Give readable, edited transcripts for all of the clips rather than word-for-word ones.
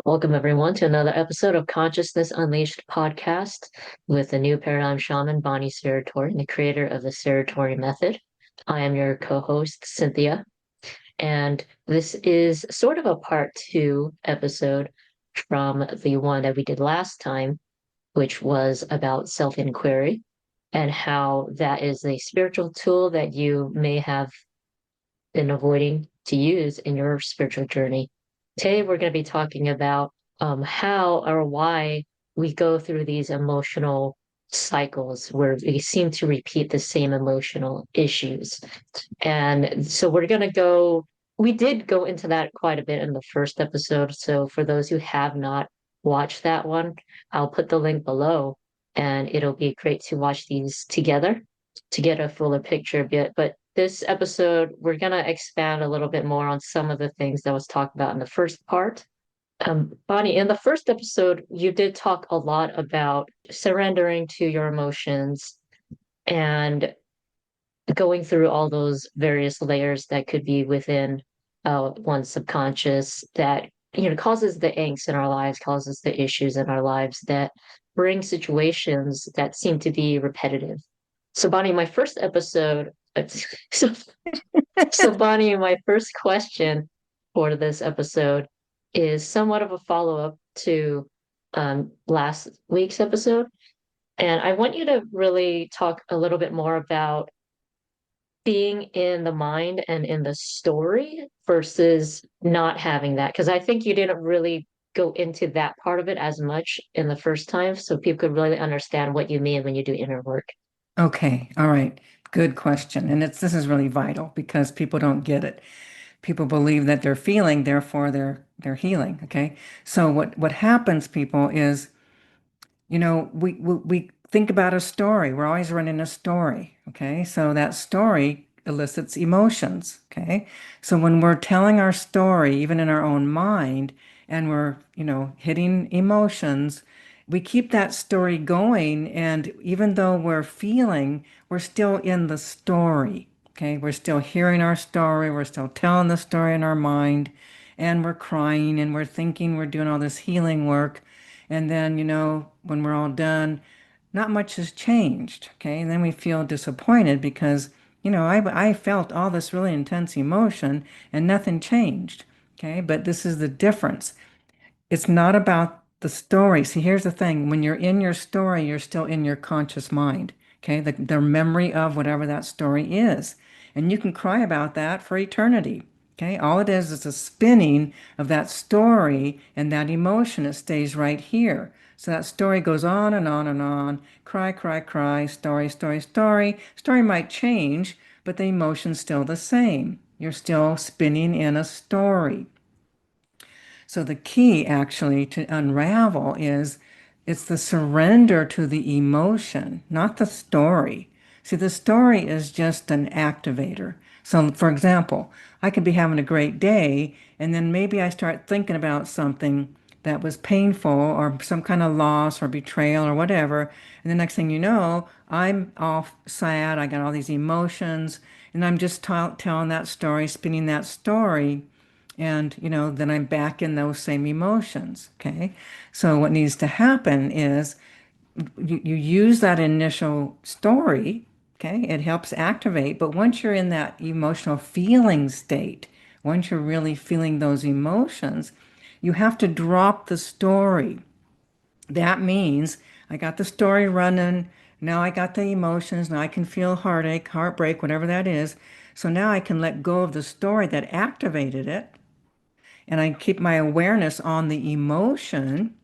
Welcome, everyone, to another episode of Consciousness Unleashed podcast with the new paradigm shaman, Bonnie Serratore, and the creator of the Serratore method. I am your co host, Cynthia, and this is sort of a part two episode from the one that we did last time, which was about self inquiry and how that is a spiritual tool that you may have been avoiding to use in your spiritual journey. Today, we're going to be talking about how or why we go through these emotional cycles where we seem to repeat the same emotional issues. And so we did go into that quite a bit in the first episode. So for those who have not watched that one, I'll put the link below and it'll be great to watch these together to get a fuller picture of it. But this episode, we're going to expand a little bit more on some of the things that was talked about in the first part. Bonnie, in the first episode, you did talk a lot about surrendering to your emotions and going through all those various layers that could be within one's subconscious that causes the angst in our lives, causes the issues in our lives that bring situations that seem to be repetitive. So, Bonnie, my first episode. So, so Bonnie, my first question for this episode is somewhat of a follow-up to last week's episode. And I want you to really talk a little bit more about being in the mind and in the story versus not having that. Because I think you didn't really go into that part of it as much in the first time, so people could really understand what you mean when you do inner work. Okay, all right. Good question. And this is really vital because people don't get it. People believe that they're feeling, therefore they're healing. Okay. So what happens, people, is we think about a story. We're always running a story. Okay. So that story elicits emotions. Okay. So when we're telling our story, even in our own mind, and we're, hitting emotions, we keep that story going. And even though we're feeling, we're still in the story. Okay. We're still hearing our story. We're still telling the story in our mind. And we're crying and we're thinking we're doing all this healing work. And then, when we're all done, not much has changed. Okay. And then we feel disappointed because, I felt all this really intense emotion and nothing changed. Okay. But this is the difference. It's not about the story. See, here's the thing. When you're in your story, you're still in your conscious mind. Okay. The memory of whatever that story is. And you can cry about that for eternity. Okay. All it is a spinning of that story and that emotion. It stays right here. So that story goes on and on and on. Cry, cry, cry. Story, story, story. Story might change, but the emotion's still the same. You're still spinning in a story. So the key actually to unravel is it's the surrender to the emotion, not the story. See, the story is just an activator. So, for example, I could be having a great day, and then maybe I start thinking about something that was painful or some kind of loss or betrayal or whatever. And the next thing you know, I'm all sad. I got all these emotions, and I'm just telling that story, spinning that story. And, then I'm back in those same emotions. Okay. So what needs to happen is you use that initial story. Okay. It helps activate. But once you're in that emotional feeling state, once you're really feeling those emotions, you have to drop the story. That means I got the story running. Now I got the emotions. Now I can feel heartache, heartbreak, whatever that is. So now I can let go of the story that activated it and I keep my awareness on the emotion.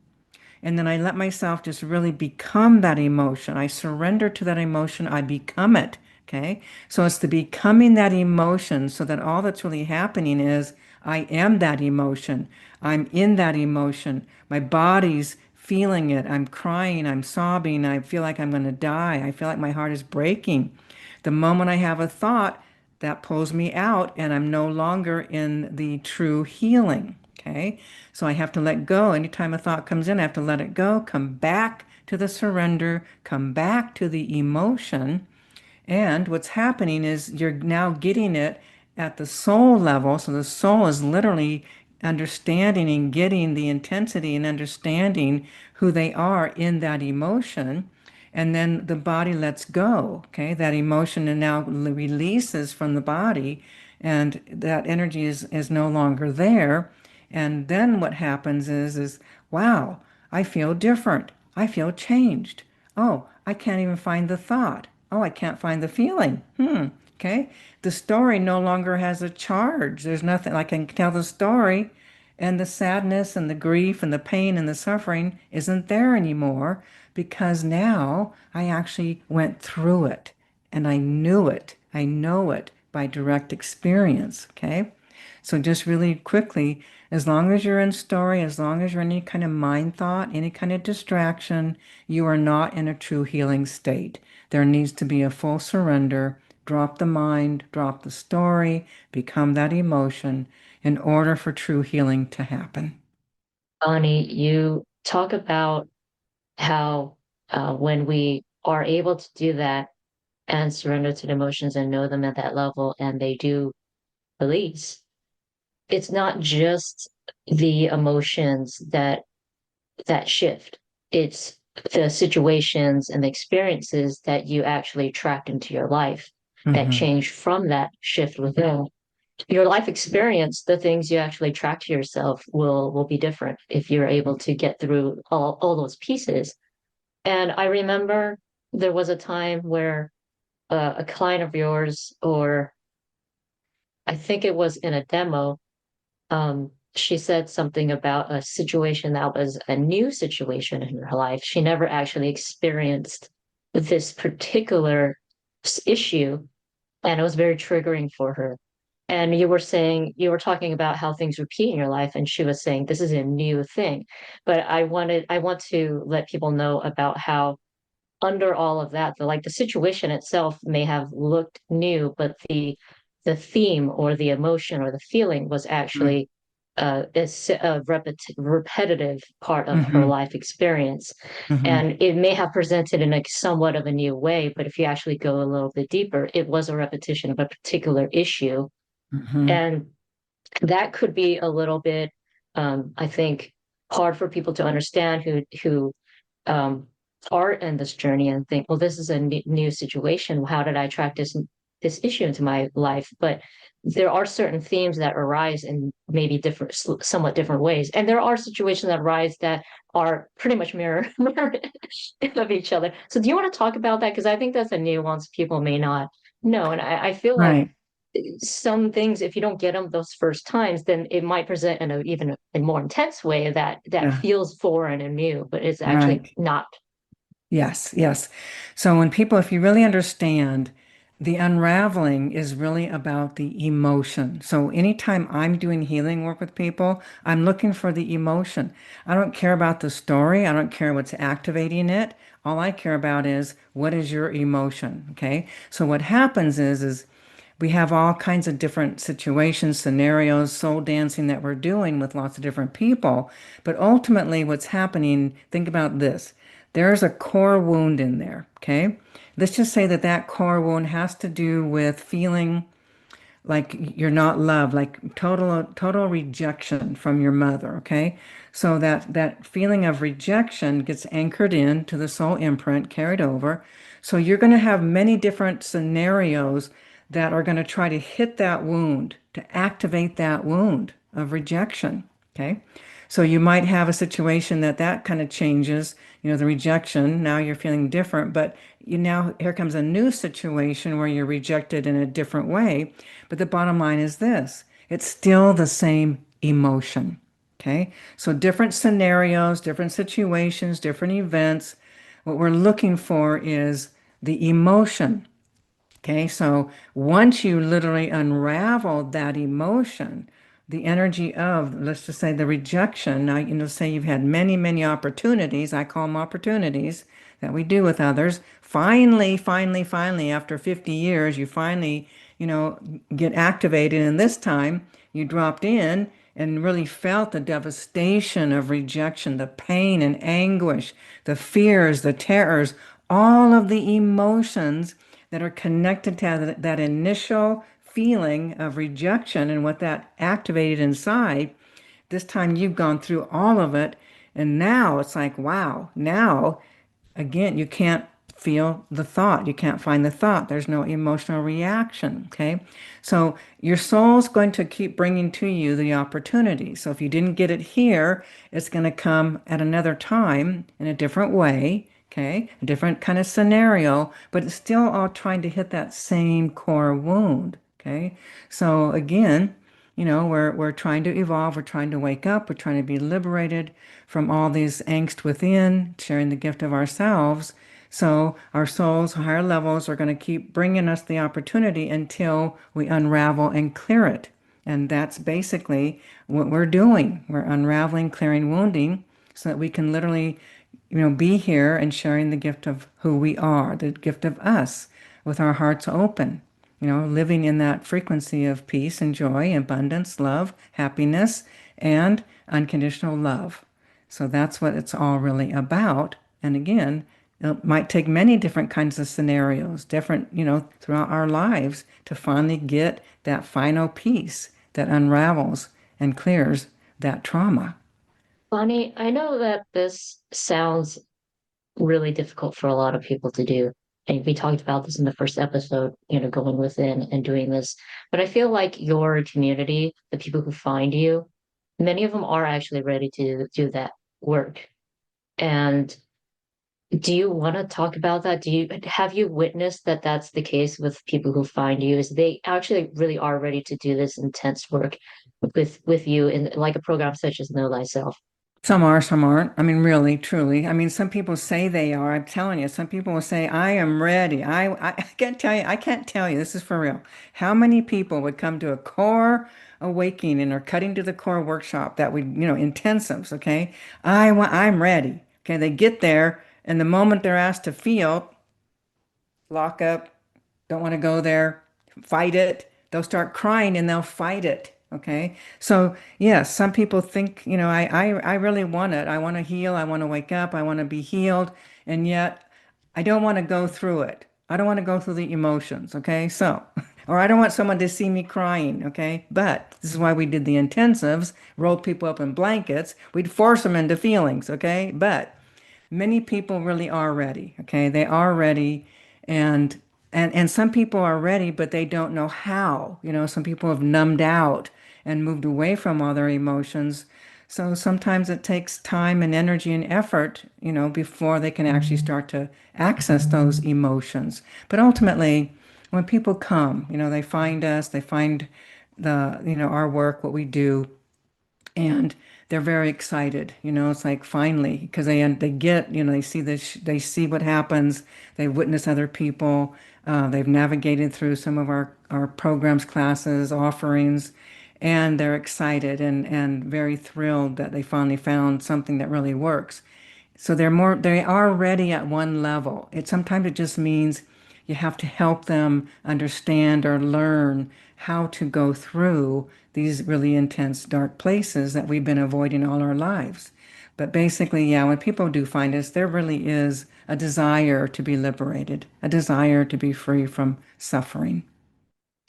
And then I let myself just really become that emotion. I surrender to that emotion. I become it. Okay. So it's the becoming that emotion so that all that's really happening is I am that emotion. I'm in that emotion. My body's feeling it. I'm crying. I'm sobbing. I feel like I'm going to die. I feel like my heart is breaking. The moment I have a thought, that pulls me out and I'm no longer in the true healing. Okay. So I have to let go. Anytime a thought comes in, I have to let it go, come back to the surrender, come back to the emotion. And what's happening is you're now getting it at the soul level. So the soul is literally understanding and getting the intensity and understanding who they are in that emotion. And then the body lets go, okay? That emotion and now releases from the body, and that energy is no longer there. And then what happens is wow, I feel different. I feel changed. Oh, I can't even find the thought. Oh, I can't find the feeling. Okay. The story no longer has a charge. There's nothing, I can tell the story, and the sadness and the grief and the pain and the suffering isn't there anymore because now I actually went through it and I knew it. I know it by direct experience. Okay. So just really quickly, as long as you're in story, as long as you're in any kind of mind thought, any kind of distraction, you are not in a true healing state. There needs to be a full surrender. Drop the mind, drop the story, become that emotion in order for true healing to happen. Bonnie, you talk about how when we are able to do that and surrender to the emotions and know them at that level, and they do release, it's not just the emotions that shift. It's the situations and the experiences that you actually attract into your life that Hmm. change from that shift within. Your life experience, the things you actually attract to yourself will be different if you're able to get through all those pieces. And I remember there was a time where a client of yours, or I think it was in a demo, she said something about a situation that was a new situation in her life. She never actually experienced this particular issue, and it was very triggering for her. And you were talking about how things repeat in your life, and she was saying this is a new thing. But I want to let people know about how under all of that, the situation itself may have looked new, but the theme or the emotion or the feeling was actually repetitive part of her Hmm. life experience. Hmm. And it may have presented in a somewhat of a new way, but if you actually go a little bit deeper, it was a repetition of a particular issue. Hmm. And that could be a little bit, I think, hard for people to understand who um, are in this journey and think, well, this is a new situation. How did I attract this issue into my life? But there are certain themes that arise in maybe different, somewhat different ways, and there are situations that arise that are pretty much mirror of each other. So, do you want to talk about that? Because I think that's a nuance people may not know, and I feel like Right. some things, if you don't get them those first times, then it might present in a even a more intense way that Yeah. feels foreign and new, but it's actually Right. not. Yes, yes. So when people, if you really understand, the unraveling is really about the emotion. So anytime I'm doing healing work with people, I'm looking for the emotion. I don't care about the story. I don't care what's activating it. All I care about is what is your emotion. Okay. So what happens is we have all kinds of different situations, scenarios, soul dancing that we're doing with lots of different people. But ultimately, what's happening, think about this. There's a core wound in there, okay? Let's just say that that core wound has to do with feeling like you're not loved, like total rejection from your mother, okay? So that feeling of rejection gets anchored into the soul imprint, carried over. So you're going to have many different scenarios that are going to try to hit that wound, to activate that wound of rejection, okay? So you might have a situation that kind of changes, the rejection. Now you're feeling different, but here comes a new situation where you're rejected in a different way. But the bottom line is this, it's still the same emotion. Okay. So different scenarios, different situations, different events. What we're looking for is the emotion. Okay, so once you literally unravel that emotion, the energy of, let's just say, the rejection. Now, say you've had many, many opportunities. I call them opportunities that we do with others. Finally, after 50 years, you finally, get activated. And this time you dropped in and really felt the devastation of rejection, the pain and anguish, the fears, the terrors, all of the emotions that are connected to that initial feeling of rejection and what that activated inside. this time you've gone through all of it. And now it's like, wow, now again, you can't feel the thought. You can't find the thought. There's no emotional reaction. Okay. So your soul's going to keep bringing to you the opportunity. So if you didn't get it here, it's going to come at another time in a different way. Okay. A different kind of scenario, but it's still all trying to hit that same core wound. Okay. So again, we're trying to evolve, we're trying to wake up, we're trying to be liberated from all these angst within, sharing the gift of ourselves. So our souls, higher levels, are going to keep bringing us the opportunity until we unravel and clear it. And that's basically what we're doing. We're unraveling, clearing, wounding, so that we can literally, be here and sharing the gift of who we are, the gift of us, with our hearts open, living in that frequency of peace and joy, abundance, love, happiness, and unconditional love. So that's what it's all really about. And again, it might take many different kinds of scenarios, different, throughout our lives to finally get that final piece that unravels and clears that trauma. Bonnie, I know that this sounds really difficult for a lot of people to do. And we talked about this in the first episode, going within and doing this. But I feel like your community, the people who find you, many of them are actually ready to do that work. And do you want to talk about that? Have you witnessed that that's the case with people who find you? Is they actually really are ready to do this intense work with you in like a program such as Know Thyself? Some are, some aren't. I mean, really, truly. I mean, some people say they are. I'm telling you, some people will say, I am ready. I can't tell you, I can't tell you, this is for real. How many people would come to a core awakening or cutting to the core workshop that we, intensives, okay? I'm ready. Okay, they get there, and the moment they're asked to feel, lock up, don't want to go there, fight it. They'll start crying and they'll fight it. Okay. So yes, some people think, I really want it. I want to heal. I want to wake up. I want to be healed. And yet I don't want to go through it. I don't want to go through the emotions. Okay. So, or I don't want someone to see me crying. Okay. But this is why we did the intensives, rolled people up in blankets. We'd force them into feelings. Okay. But many people really are ready. Okay, they are ready, and and some people are ready, but they don't know how. Some people have numbed out and moved away from all their emotions. So sometimes it takes time and energy and effort, before they can actually start to access those emotions. But ultimately, when people come, they find us, they find our work, what we do, and they're very excited. It's like finally, because they get, they see this, they see what happens, they witness other people, they've navigated through some of our programs, classes, offerings, and they're excited and very thrilled that they finally found something that really works. So they are ready at one level. Sometimes it just means you have to help them understand or learn how to go through these really intense, dark places that we've been avoiding all our lives. But basically, yeah, when people do find us, there really is a desire to be liberated, a desire to be free from suffering.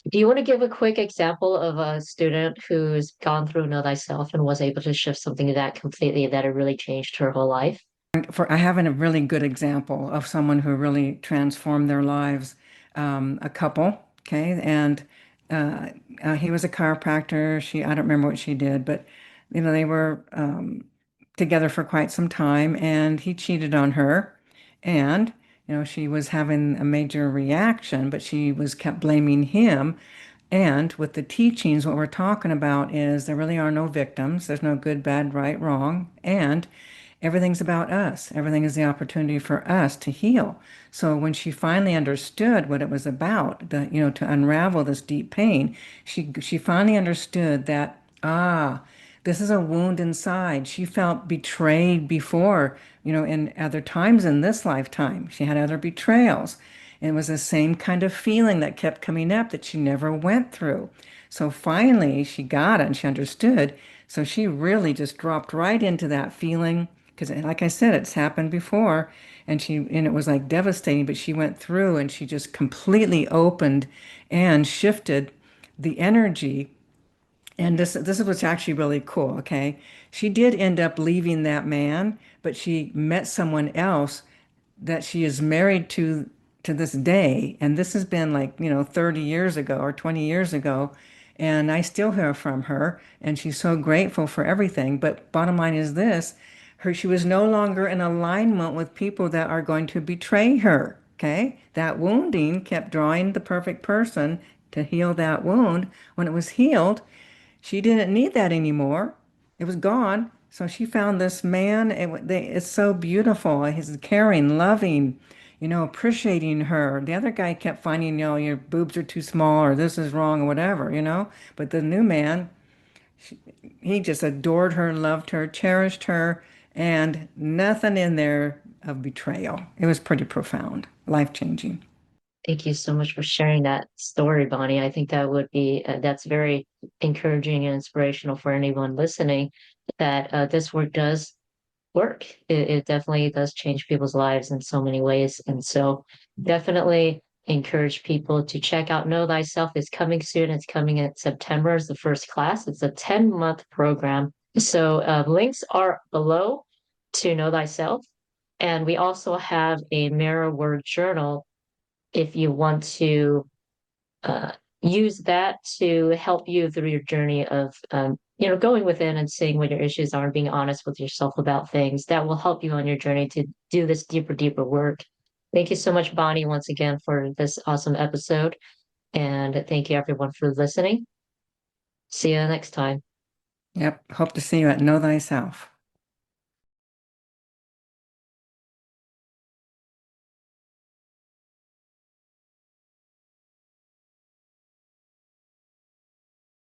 Do you want to give a quick example of a student who's gone through Know Thyself and was able to shift something that completely that it really changed her whole life? I have a really good example of someone who really transformed their lives. A couple, okay, and uh, he was a chiropractor. I don't remember what she did, but they were together for quite some time, and he cheated on her, and she was having a major reaction, but she was kept blaming him. And with the teachings, what we're talking about is there really are no victims. There's no good, bad, right, wrong, and everything's about us. Everything is the opportunity for us to heal. So when she finally understood what it was about, to unravel this deep pain, she finally understood that, this is a wound inside. She felt betrayed before, in other times in this lifetime. She had other betrayals. And it was the same kind of feeling that kept coming up that she never went through. So finally, she got it and she understood. So she really just dropped right into that feeling because, like I said, it's happened before, and it was like devastating. But she went through and she just completely opened and shifted the energy And this is what's actually really cool, okay? She did end up leaving that man, but she met someone else that she is married to this day. And this has been like, 30 years ago or 20 years ago. And I still hear from her, and she's so grateful for everything. But bottom line is this, she was no longer in alignment with people that are going to betray her. Okay? That wounding kept drawing the perfect person to heal that wound. When it was healed, she didn't need that anymore. It was gone. So she found this man. It's so beautiful. He's caring, loving, appreciating her. The other guy kept finding, your boobs are too small or this is wrong or whatever. But the new man, he just adored her, loved her, cherished her, and nothing in there of betrayal. It was pretty profound, life-changing. Thank you so much for sharing that story, Bonnie. I think that would be that's very encouraging and inspirational for anyone listening that this work does work. It definitely does change people's lives in so many ways. And so definitely encourage people to check out Know Thyself. Is coming soon. It's coming in September as the first class. It's a 10-month program. So links are below to Know Thyself. And we also have a mirror word journal if you want to uh, use that to help you through your journey of going within and seeing what your issues are and being honest with yourself about things that will help you on your journey to do this deeper work. Thank you so much, Bonnie, once again for this awesome episode, and thank you everyone for listening. See you next time. Yep. Hope to see you at Know Thyself.